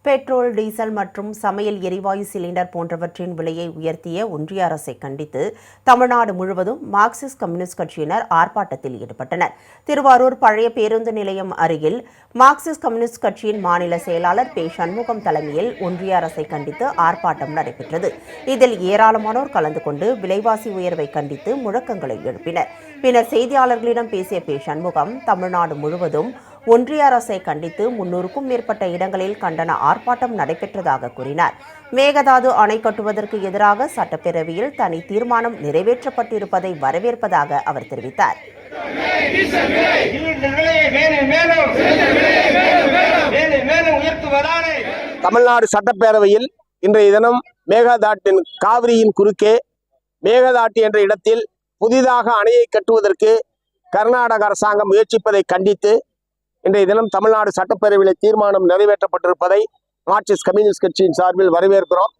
Petrol, diesel மற்றும் சமையல் எரிவாயு சிலிண்டர் போன்றவற்றின் விலையை உயர்த்திய ஒன்றிய அரசை கண்டித்து தமிழ்நாடு முழுவதும் மார்க்சிஸ்ட் கம்யூனிஸ்ட் கட்சியினர் ஆர்ப்பாட்டத்தில் ஈடுபட்டனர். திருவாரூர் பழைய பேருந்து நிலையம் அருகில் மார்க்சிஸ்ட் கம்யூனிஸ்ட் கட்சியின் மாநில செயலாளர் பே. சண்முகம் தலைமையில் ஒன்றிய அரசை கண்டித்து ஆர்ப்பாட்டம் நடைபெற்றது. இதில் ஏராளமானோர் கலந்து கொண்டு விலைவாசி உயர்வை கண்டித்து முழக்கங்களை எழுப்பினர். பின்னர் செய்தியாளர்களிடம் பேசிய பே. சண்முகம், தமிழ்நாடு முழுவதும் ஒன்றிய அரசை கண்டித்து 300க்கும் மேற்பட்ட இடங்களில் கண்டன ஆர்ப்பாட்டம் நடைபெற்றதாக கூறினார். மேகதாது அணை கட்டுவதற்கு எதிராக சட்டப்பேரவையில் தனி தீர்மானம் நிறைவேற்றப்பட்டிருப்பதை வரவேற்பதாக அவர் தெரிவித்தார். தமிழ்நாடு சட்டப்பேரவையில் இன்றைய தினம் மேகதாட்டின் காவிரியின் குறுக்கே மேகதாட்டு என்ற இடத்தில் புதிதாக அணையை கட்டுவதற்கு கர்நாடக அரசாங்கம் முயற்சிப்பதை கண்டித்து இன்றைய தினம் தமிழ்நாடு சட்டப்பேரவையில் தீர்மானம் நிறைவேற்றப்பட்டிருப்பதை மார்க்சிஸ்ட் கம்யூனிஸ்ட் கட்சியின் சார்பில் வரவேற்கிறோம்.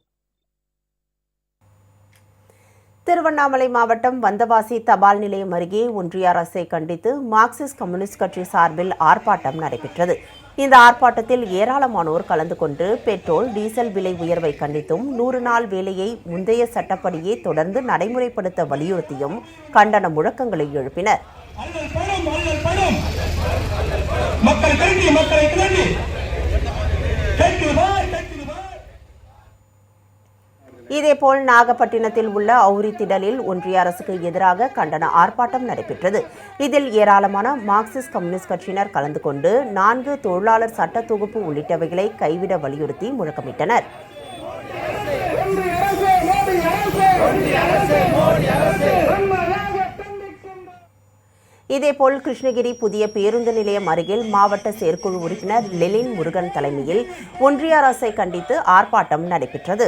திருவண்ணாமலை மாவட்டம் வந்தவாசி தபால் நிலையம் அருகே ஒன்றிய அரசை கண்டித்து மார்க்சிஸ்ட் கம்யூனிஸ்ட் கட்சி சார்பில் ஆர்ப்பாட்டம் நடைபெற்றது. இந்த ஆர்ப்பாட்டத்தில் ஏராளமானோர் கலந்து கொண்டு பெட்ரோல், டீசல் விலை உயர்வை கண்டித்தும் 100 நாள் வேலையை முந்தைய சட்டப்படியே தொடர்ந்து நடைமுறைப்படுத்த வலியுறுத்தியும் கண்டன முழக்கங்களை எழுப்பினர். இதேபோல் நாகப்பட்டினத்தில் உள்ள அவுரித்திடலில் ஒன்றிய அரசுக்கு எதிராக கண்டன ஆர்ப்பாட்டம் நடைபெற்றது. இதில் ஏராளமான மார்க்சிஸ்ட் கம்யூனிஸ்ட் கட்சியினர் கலந்து கொண்டு 4 தொழிலாளர் சட்ட தொகுப்பு உள்ளிட்டவைகளை கைவிட வலியுறுத்தி முழக்கமிட்டனர். இதேபோல் கிருஷ்ணகிரி புதிய பேருந்து நிலையம் அருகில் மாவட்ட செயற்குழு உறுப்பினர் லெலின் முருகன் தலைமையில் ஒன்றிய அரசை கண்டித்து ஆர்ப்பாட்டம் நடைபெற்றது.